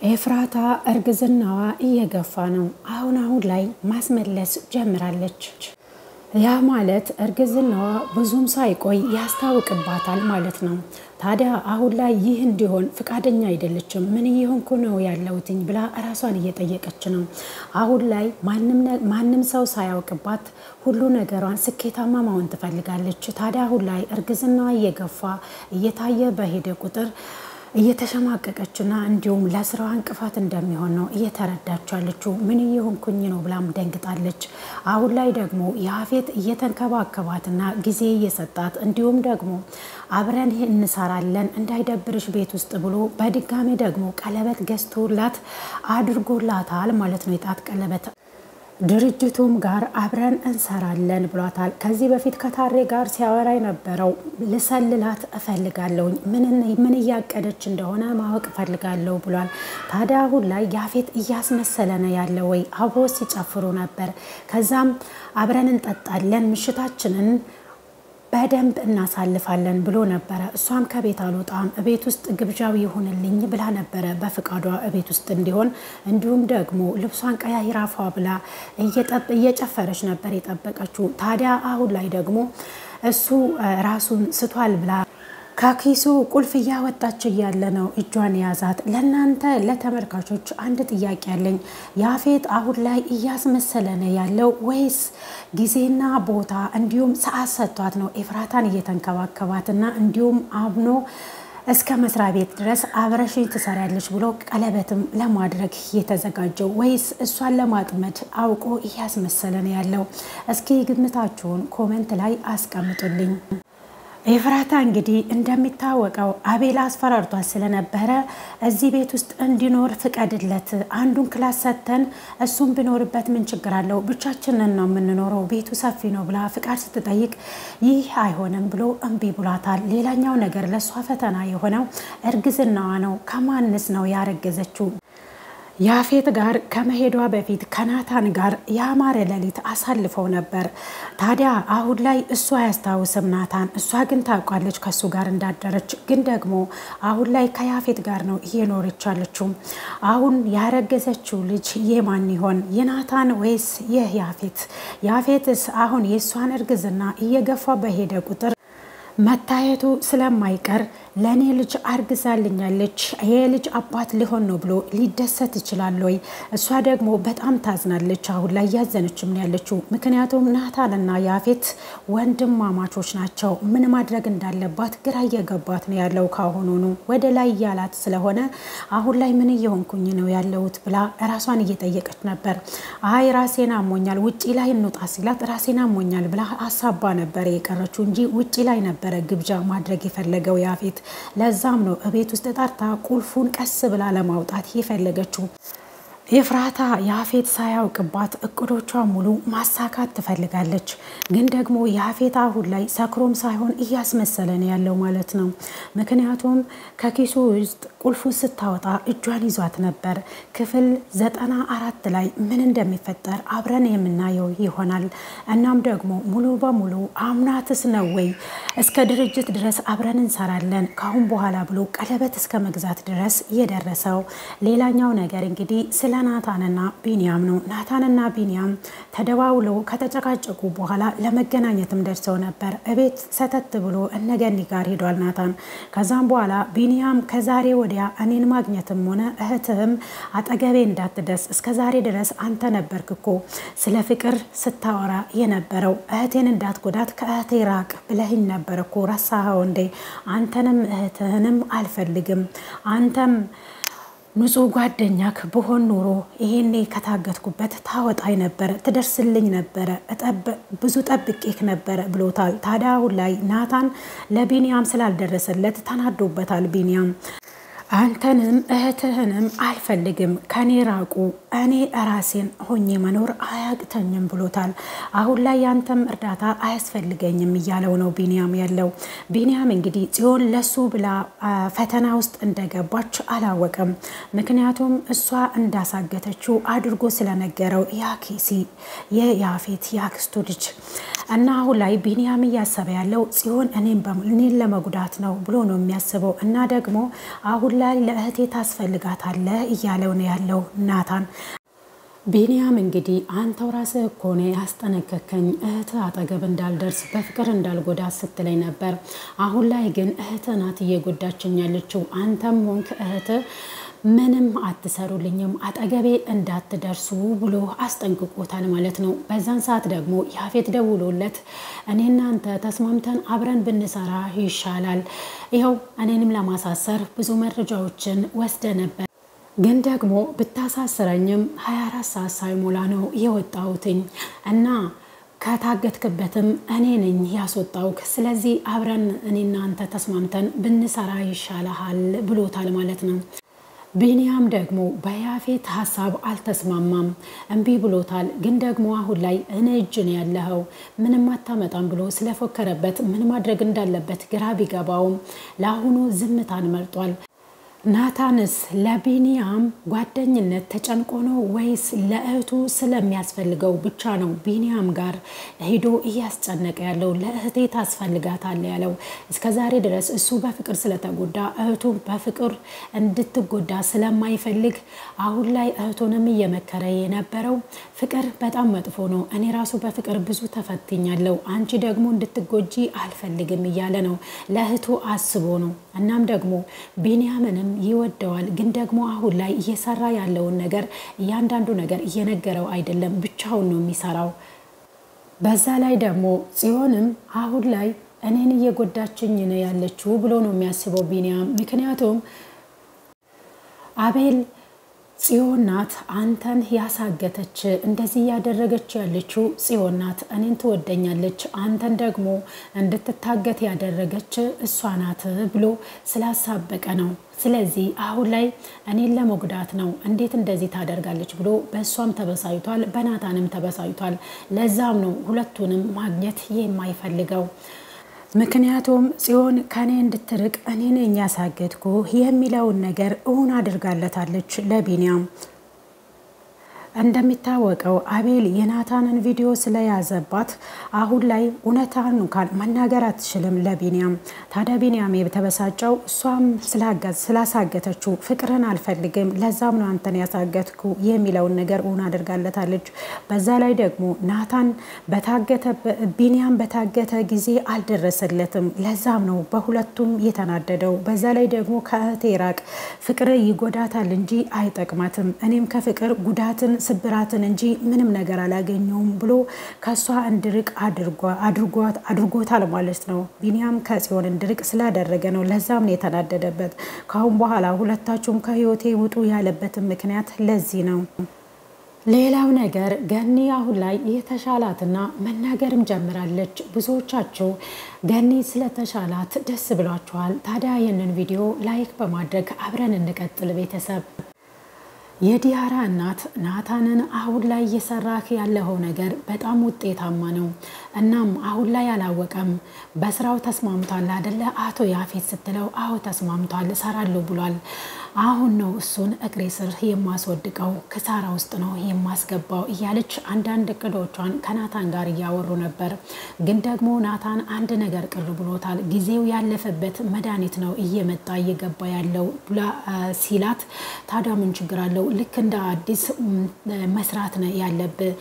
ኤፍራታ እርግዝናዋ እየገፋ ነው አሁን ላይ ማስመለስ ጀምራለች ያ ማለት እርግዝናዋ ብዙም ሳይቆይ ያስታውቅባታል ማለት ነው ታዲያ አሁን ላይ ይህ እንዲሆን ፍቃደኛ አይደለችም ምን ይሆንኩ ነው ያለውትኝ ብላ ራሷን እየጠየቀች ነው አሁን ላይ ማንንም ሰው ሳያውቅባት ሁሉ ነገሯን ስኬታማ መሆን ትፈልጋለች ታዲያ አሁን ላይ እርግዝናዋ እየገፋ እየታየ በሄደ ቁጥር እየተሸማቀቀችና እንዲሁም ለስራዋ እንቅፋት እንደሚሆን ነው እየተረዳቻለችው ምን ይሆንኩኝ ነው ብላም ደንግጣለች አሁን ላይ ደግሞ ያፌት እየተንከባከባትና ጊዜ እየሰጣት እንዲሁም ደግሞ አብረን እንሰራለን እንዳይደብርሽ ቤት ውስጥ ብሎ በድጋሚ ደግሞ ቀለበት ገዝቶላት አድርጎላታል ማለት ነው የጣት ቀለበት ድርጅቱም ጋር አብረን እንሰራለን ብሏታል ከዚህ በፊት ከታሬ ጋር ሲያወራ የነበረው ለሰልላት እፈልጋለሁ ምን ያቀደች እንደሆነ ማወቅ እፈልጋለሁ ብሏል ታዲያ አሁን ላይ ያፌት እያስመሰለ ነው ያለው ወይ አብሮ ሲጨፍሩ ነበር ከዛም አብረን እንጠጣለን ምሽታችንን በደንብ እናሳልፋለን ብሎ ነበር እሷም ከቤት አልወጣም ቤት ውስጥ ግብዣው ይሁንልኝ ብላ ነበር በፍቃዷ ቤት ውስጥ እንዲሆን እንዲሁም ደግሞ ልብሷን ቀያይራፋ ብላ እየጨፈረች ነበር የጠበቀችው ታዲያ አሁን ላይ ደግሞ እሱ ራሱን ስቷል ብላ ካኪሱ ቁልፍ ያወጣች ያለ ነው እጇን ያዛት ለናንተ ለተመልካቾች አንድ ጥያቄ አለኝ ያፌት አሁን ላይ እያስመሰለ ነው ያለው ወይስ ጊዜና ቦታ እንዲሁም ሰዓት ሰጥቷት ነው ኤፍራታን እየተንከባከባትና እንዲሁም አብኖ እስከ መስሪያ ቤት ድረስ አብረሽኝ ትሰሪያለሽ ብሎ ቀለበትም ለማድረግ እየተዘጋጀው ወይስ እሷን ለማጥመድ አውቆ እያስመሰለ ነው ያለው እስኪ ግምታችሁን ኮሜንት ላይ አስቀምጡልኝ ኤፍራታ እንግዲህ እንደሚታወቀው አቤል አስፈራርቷት ስለነበረ እዚህ ቤት ውስጥ እንዲኖር ፍቀድለት አንዱን ክላስ ሰተን እሱም ቢኖርበት ምን ችግር አለው ብቻችንን ነው የምንኖረው ቤቱ ሰፊ ነው ብላ ፍቃድ ስትጠይቅ ይህ አይሆንም ብሎ እንቢ ብሏታል ሌላኛው ነገር ለሷ ፈተና የሆነው እርግዝናዋ ነው ከማንስ ነው ያረገዘችው ያፌት ጋር ከመሄዷ በፊት ከናታን ጋር ያማረ ለሊት አሳልፈው ነበር ታዲያ አሁን ላይ እሷ ያስታውስም ናታን እሷ ግን ታውቃለች ከሱ ጋር እንዳደረች ግን ደግሞ አሁን ላይ ከያፌት ጋር ነው እየኖረች ያለችው አሁን ያረገዘችው ልጅ የማን ይሆን የናታን ወይስ ያፌትስ አሁን የሷን እርግዝና እየገፋ በሄደ ቁጥር መታየቱ ስለማይቀር ለኔ ልጅ አርግዛልኛለች የልጅ አባት ሊሆን ነው ብሎ ሊደሰት ይችላል ወይ እሷ ደግሞ በጣም ታዝናለች አሁን ላይ ያዘነችም ያለችው ምክንያቱም ናታንና ያፌት ወንድማማቾች ናቸው ምን ማድረግ እንዳለባት ግራ እየገባት ነው ያለው ካሁኑኑ ወደ ላይ ያላት ስለሆነ አሁን ላይ ምን ይሆንኩኝ ነው ያለውት ብላ ራሷን እየጠየቀች ነበር አይ ራሴና አሞኛል ውጪ ላይ እንውጣ ሲላት ራሴና አሞኛል ብላ አሳባ ነበር የቀረችው እንጂ ውጪ ላይ ነበር ግብዣ ማድረግ የፈለገው ያፌት ለዛም ነው እቤት ውስጥ ተጣርታ ቁልፉን ቀስ ብላ ለማውጣት የፈለገችው ኤፍራታ ያፌት ሳያውቅባት እቅዶቿ ሙሉ ማሳካት ትፈልጋለች ግን ደግሞ ያፌት አሁን ላይ ሰክሮም ሳይሆን እያስመሰለ ነው ያለው ማለት ነው ምክንያቱም ከኪሱ ውስጥ ቁልፉ ስታወጣ እጇን ይዟት ነበር ክፍል 94 ላይ ምን እንደሚፈጠር አብረን የምናየው ይሆናል እናም ደግሞ ሙሉ በሙሉ አምናትስ ነው ወይ እስከ ድርጅት ድረስ አብረን እንሰራለን ካሁን በኋላ ብሎ ቀለበት እስከ መግዛት ድረስ የደረሰው ሌላኛው ነገር እንግዲህ ስለ ናታንና ቢንያም ነው ናታንና ቢንያም ተደዋውለው ከተጨቃጨቁ በኋላ ለመገናኘትም ደርሰው ነበር እቤት ሰተት ብሎ እነገኒ ጋር ሄዷል ናታን ከዛም በኋላ ቢንያም ከዛሬ ወዲያ እኔን ማግኘትም ሆነ እህትህም አጠገቤ እንዳትደርስ እስከዛሬ ድረስ አንተ ነበርክኮ ስለ ፍቅር ስታወራ የነበረው እህቴን እንዳትጎዳት ከእህቴ ራቅ ብለህኝ ነበርኮ ረሳኸው እንዴ አንተንም እህትህንም አልፈልግም አንተም ንጹህ ጓደኛክ በሆን ኑሮ ይሄኔ ከታገትኩበት ታወጣይ ነበር ትደርስልኝ ነበር ብዙ ጠብቄክ ነበር ብሎታል ታዲያ ላይ ናታን ለቢንያም ስላልደረሰለት ተናዶበታል ቢንያም አንተንም እህትህንም አልፈልግም ከኔ ራቁ እኔ ራሴን ሆኜ መኖር አያቅተኝም ብሎታል አሁን ላይ ያንተም እርዳታ አያስፈልገኝም ይያለው ነው ቢንያም ያለው ቢንያም እንግዲህ ጽዮን ለሱ ብላ ፈተና ውስጥ እንደገባች አላወቀም ምክንያቱም እሷ እንዳሳገተችው አድርጎ ስለነገረው ያኪሲ የያፌት ያክስቱ ልጅ እና አሁን ላይ ቢንያም ያሰበ ያለው ጽዮን እኔን ለመጉዳት ነው ብሎ ነው የሚያስበው እና ደግሞ አሁን ላይ ለእህቴ ታስፈልጋታለ ይያለው ነው ያለው ናታን ቢንያም እንግዲህ አንተው ራስህ እኮ ነው ያስጠነቀከኝ እህት አጠገብ እንዳልደርስ በፍቅር እንዳልጎዳ ስትለኝ ነበር አሁን ላይ ግን እህት ናት እየጎዳችኝ ያለችው አንተም ሆንክ እህት ምንም አትሰሩልኝም አጠገቤ እንዳትደርሱ ብሎ አስጠንቅቆታል ማለት ነው በዛን ሰዓት ደግሞ ያፌት ደውሎለት እኔና አንተ ተስማምተን አብረን ብንሰራ ይሻላል ይሄው እኔንም ለማሳሰር ብዙ መረጃዎችን ወስደ ነበር ግን ደግሞ ብታሳስረኝም 24 ሰዓት ሳይሞላ ነው የወጣሁትኝ እና ከታገትክበትም እኔ ነኝ ያስወጣውክ ስለዚህ አብረን እኔና አንተ ተስማምተን ብንሰራ ይሻላል ብሎታል ማለት ነው ቢንያም ደግሞ በያፌት ሐሳብ አልተስማማም እንቢ ብሎታል ግን ደግሞ አሁን ላይ እኔ እጅ ነው ያለው ምንም አታመጣም ብሎ ስለፎከረበት ምን ማድረግ እንዳለበት ግራ ቢገባውም ለአሁኑ ዝምታን መርጧል ናታንስ ለቢንያም ጓደኝነት ተጨንቆ ነው ወይስ ለእህቱ ስለሚያስፈልገው ብቻ ነው ቢንያም ጋር ሄዶ እያስጨነቀ ያለው ለእህቴ ታስፈልጋታል ያለው እስከዛሬ ድረስ እሱ በፍቅር ስለተጎዳ እህቱ በፍቅር እንድትጎዳ ስለማይፈልግ አሁን ላይ እህቱንም እየመከረ የነበረው ፍቅር በጣም መጥፎ ነው እኔ ራሱ በፍቅር ብዙ ተፈትኛለሁ አንቺ ደግሞ እንድትጎጂ አልፈልግም ይያለ ነው ለእህቱ አስቦ ነው እናም ደግሞ ቢንያምንም ይወደዋል ግን ደግሞ አሁን ላይ እየሰራ ያለው ነገር ያንዳንዱ ነገር እየነገረው አይደለም ብቻውን ነው የሚሰራው በዛ ላይ ደግሞ ጽዮንም አሁን ላይ እኔን እየጎዳችኝ ነው ያለችው ብሎ ነው የሚያስበው ቢንያም ምክንያቱም አቤል ጽዮን ናት አንተን ያሳገተች እንደዚህ ያደረገች ያለችው ጽዮን ናት እኔን ትወደኛለች አንተን ደግሞ እንድትታገት ያደረገች እሷ ናት ብሎ ስላሳበቀ ነው ስለዚህ አሁን ላይ እኔን ለመጉዳት ነው እንዴት እንደዚህ ታደርጋለች ብሎ በሷም ተበሳይቷል በናታንም ተበሳይቷል ለዛም ነው ሁለቱንም ማግኘት የማይፈልገው ምክንያቱም ጽዮን ከኔ እንድትርቅ እኔ ነኝ ያሳገትኩ የሚለው ነገር እውን አድርጋለታለች ለቢንያም እንደሚታወቀው አቤል የናታንን ቪዲዮ ስለያዘባት አሁን ላይ እውነታን እንኳን መናገር አትችልም ለቢንያም ታዲያ ቢንያም የተበሳጨው እሷም ስላሳገተችው ፍቅርን አልፈልግም ለዛም ነው አንተን ያሳገትኩ የሚለው ነገር እውን አድርጋለታለች በዛ ላይ ደግሞ ናታን ቢንያም በታገተ ጊዜ አልደረሰለትም ለዛም ነው በሁለቱም የተናደደው በዛ ላይ ደግሞ ከእህቴ ራቅ ፍቅር ይጎዳታል እንጂ አይጠቅማትም እኔም ከፍቅር ጉዳትን ስብራትን እንጂ ምንም ነገር አላገኘውም ብሎ ከሷ እንድርቅ አድርጎታል ማለት ነው ቢንያም ከጽዮን እንድርቅ ስላደረገ ነው ለዛም ነው የተናደደበት ካሁን በኋላ ሁለታችሁም ከህይወቴ ውጡ ያለበት ምክንያት ለዚህ ነው ሌላው ነገር ገኒ አሁን ላይ የተሻላትና መናገርም ጀምራለች ብዙዎቻችሁ ገኒ ስለተሻላት ደስ ብሏችኋል ታዲያ ይሄንን ቪዲዮ ላይክ በማድረግ አብረን እንቀጥል ቤተሰብ የዲያራ እናት ናታንን አሁን ላይ እየሰራክ ያለው ነገር በጣም ውጤታማ ነው እናም አሁን ላይ አላወቀም በስራው ተስማምቷል አይደለ አቶ ያፌት ስትለው አዎ ተስማምቷል ሰራለው ብሏል አሁን ነው እሱን እግሬ ስር የማስወድቀው ከሳራ ውስጥ ነው የማስገባው እያለች አንዳንድ እቅዶቿን ከናታን ጋር ያወሩ ነበር ግን ደግሞ ናታን አንድ ነገር ቅር ብሎታል ጊዜው ያለፈበት መድኃኒት ነው እየመጣ እየገባ ያለው ሲላት ታዲያ ምን ችግር አለው ልክ እንደ አዲስ መስራት ነው ያለብህ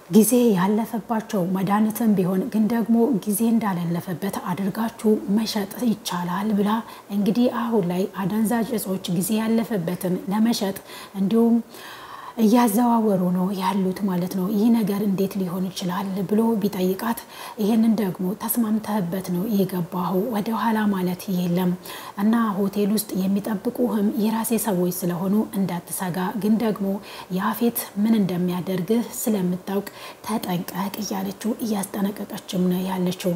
ጊዜ ያለፈባቸው መድኃኒትም ቢሆን ግን ደግሞ ጊዜ እንዳላለፈበት አድርጋችሁ መሸጥ ይቻላል ብላ እንግዲህ አሁን ላይ አደንዛዥ እጾች ጊዜ ያለፈበትን ለመሸጥ እንዲሁም እያዘዋወሩ ነው ያሉት ማለት ነው። ይህ ነገር እንዴት ሊሆን ይችላል ብሎ ቢጠይቃት ይሄንን ደግሞ ተስማምተህበት ነው የገባው ወደ ኋላ ማለት የለም እና ሆቴል ውስጥ የሚጠብቁህም የራሴ ሰዎች ስለሆኑ እንዳትሰጋ ግን ደግሞ ያፌት ምን እንደሚያደርግህ ስለምታውቅ ተጠንቀቅ እያለችው እያስጠነቀቀችም ነው ያለችው።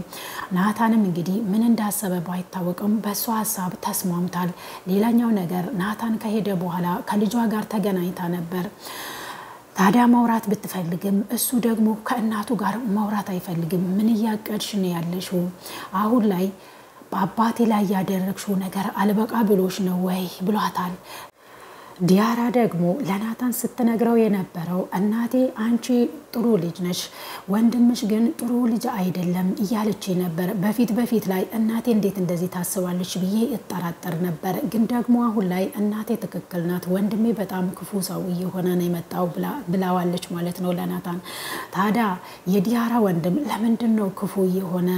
ናታንም እንግዲህ ምን እንዳሰበ ባይታወቅም በሷ ሐሳብ ተስማምታል። ሌላኛው ነገር ናታን ከሄደ በኋላ ከልጇ ጋር ተገናኝታ ነበር። ታዲያ ማውራት ብትፈልግም እሱ ደግሞ ከእናቱ ጋር ማውራት አይፈልግም። ምን ያቀድሽ ነው ያለሽው? አሁን ላይ በአባቴ ላይ ያደረግሽው ነገር አልበቃ ብሎሽ ነው ወይ ብሏታል። ዲያራ ደግሞ ለናታን ስትነግረው የነበረው እናቴ አንቺ ጥሩ ልጅ ነሽ ወንድምሽ ግን ጥሩ ልጅ አይደለም እያለች ነበር። በፊት ላይ እናቴ እንዴት እንደዚህ ታስባለች ብዬ እጠራጠር ነበር ግን ደግሞ አሁን ላይ እናቴ ትክክል ናት ወንድሜ በጣም ክፉ ሰው እየሆነ ነው የመጣው ብላዋለች ማለት ነው ለናታን። ታዲያ የዲያራ ወንድም ለምንድነው ክፉ እየሆነ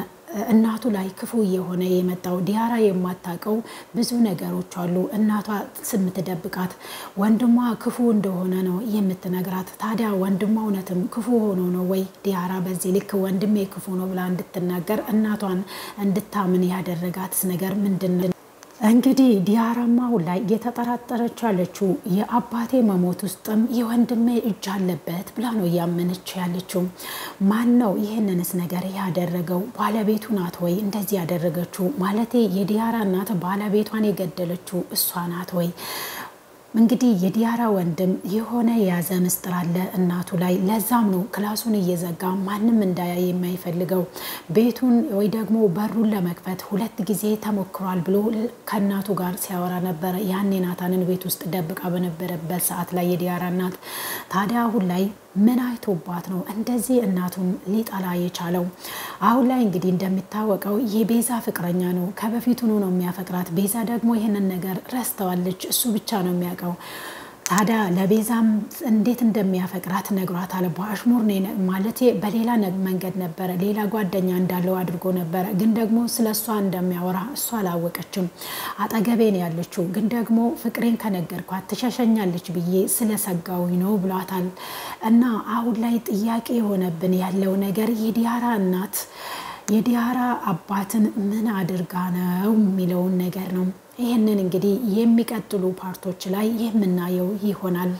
እናቱ ላይ ክፉ እየሆነ የመጣው? ዲያራ የማታውቀው ብዙ ነገሮች አሉ። እናቷ ስምትደብቃት ወንድሟ ክፉ እንደሆነ ነው የምትነግራት። ታዲያ ወንድሟ እውነትም ክፉ ሆኖ ነው ወይ ዲያራ በዚህ ልክ ወንድሜ ክፉ ነው ብላ እንድትናገር እናቷን እንድታምን ያደረጋት ነገር ምንድነው? እንግዲህ ዲያራማ ላይ እየተጠራጠረች ያለችው የአባቴ መሞት ውስጥም የወንድሜ እጅ አለበት ብላ ነው ያመነች ያለችው። ማን ነው ይሄንንስ ነገር ያደረገው? ባለቤቱ ናት ወይ እንደዚህ ያደረገችው? ማለቴ የዲያራ እናት ባለቤቷን የገደለችው እሷ ናት ወይ? እንግዲህ የዲያራ ወንድም የሆነ የያዘ ምስጥር አለ እናቱ ላይ። ለዛም ነው ክላሱን እየዘጋ ማንም እንዳያይ የማይፈልገው። ቤቱን ወይ ደግሞ በሩን ለመክፈት 2 ጊዜ ተሞክሯል ብሎ ከናቱ ጋር ሲያወራ ነበር። ያኔ ናታንን ቤት ውስጥ ደብቃ በነበረበት ሰዓት ላይ የዲያራ እናት። ታዲያ አሁን ላይ ምን አይቶባት ነው እንደዚህ እናቱን ሊጠላ የቻለው? አሁን ላይ እንግዲህ እንደሚታወቀው የቤዛ ፍቅረኛ ነው። ከበፊቱ ነው የሚያፈቅራት። ቤዛ ደግሞ ይሄንን ነገር ረስተዋለች። እሱ ብቻ ነው የሚያውቀው። ታዲያ ለቤዛም እንዴት እንደሚያፈቅራት ነግሯታል። በአሽሙር ነው ማለቴ በሌላ መንገድ ነበር ሌላ ጓደኛ እንዳለው አድርጎ ነበር ግን ደግሞ ስለሷ እንደሚያወራ እሷ አላወቀችም። አጠገቤ ነው ያለችው ግን ደግሞ ፍቅሬን ከነገርኳት ትሸሸኛለች ብዬ ስለሰጋውኝ ነው ብሏታል። እና አሁን ላይ ጥያቄ የሆነብን ያለው ነገር የዲያራ እናት የዲያራ አባትን ምን አድርጋ ነው የሚለውን ነገር ነው። ይሄንን እንግዲህ የሚቀጥሉ ፓርቶች ላይ የምናየው ይሆናል።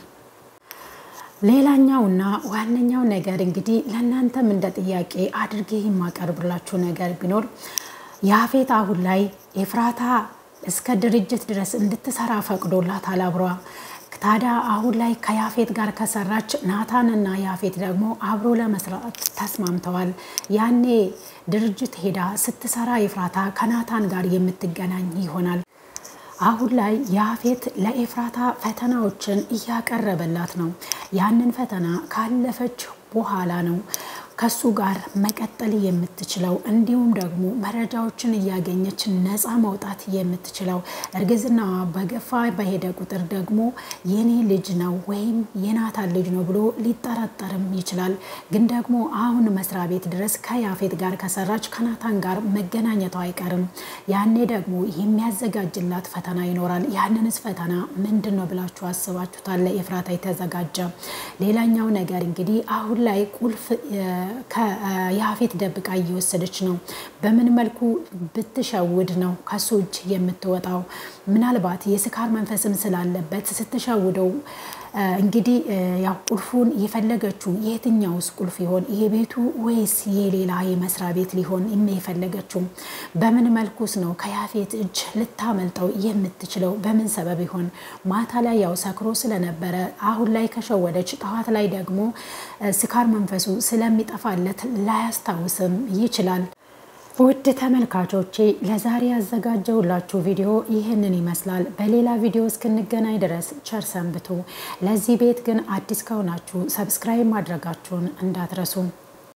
ሌላኛውና ዋነኛው ነገር እንግዲህ ለእናንተም እንደ ጥያቄ አድርጌ የማቀርብላችሁ ነገር ቢኖር ያፌት አሁን ላይ ኤፍራታ እስከ ድርጅት ድረስ እንድትሰራ ፈቅዶላታል አብሯ። ታዲያ አሁን ላይ ከያፌት ጋር ከሰራች ናታንና ያፌት ደግሞ አብሮ ለመስራት ተስማምተዋል። ያኔ ድርጅት ሄዳ ስትሰራ ኤፍራታ ከናታን ጋር የምትገናኝ ይሆናል። አሁን ላይ ያፌት ለኤፍራታ ፈተናዎችን እያቀረበላት ነው። ያንን ፈተና ካለፈች በኋላ ነው ከሱ ጋር መቀጠል የምትችለው እንዲሁም ደግሞ መረጃዎችን እያገኘች ነፃ መውጣት የምትችለው። እርግዝናዋ በገፋ በሄደ ቁጥር ደግሞ የኔ ልጅ ነው ወይም የናታን ልጅ ነው ብሎ ሊጠራጠርም ይችላል። ግን ደግሞ አሁን መስሪያ ቤት ድረስ ከያፌት ጋር ከሰራች ከናታን ጋር መገናኘቷ አይቀርም። ያኔ ደግሞ የሚያዘጋጅላት ፈተና ይኖራል። ያንንስ ፈተና ምንድነው ብላችሁ አስባችሁታል? ለኤፍራታ የተዘጋጀ ሌላኛው ነገር እንግዲህ አሁን ላይ ቁልፍ ከያፌት ደብቃ እየወሰደች ነው። በምን መልኩ ብትሸውድ ነው ከሱ እጅ የምትወጣው? ምናልባት የስካር መንፈስም ስላለበት ስትሸውደው እንግዲህ ያው ቁልፉን የፈለገችው የትኛውስ ቁልፍ ይሆን? የቤቱ ወይስ የሌላ የመስሪያ ቤት ሊሆን የፈለገችው? በምን መልኩስ ነው ከያፌት እጅ ልታመልጠው የምትችለው? በምን ሰበብ ይሆን? ማታ ላይ ያው ሰክሮ ስለነበረ አሁን ላይ ከሸወደች ጠዋት ላይ ደግሞ ስካር መንፈሱ ስለሚጠፋለት ላያስታውስም ይችላል። ውድ ተመልካቾቼ ለዛሬ ያዘጋጀሁላችሁ ቪዲዮ ይህንን ይመስላል። በሌላ ቪዲዮ እስክንገናኝ ድረስ ቸር ሰንብቱ። ለዚህ ቤት ግን አዲስ ከሆናችሁ ሰብስክራይብ ማድረጋችሁን እንዳትረሱ።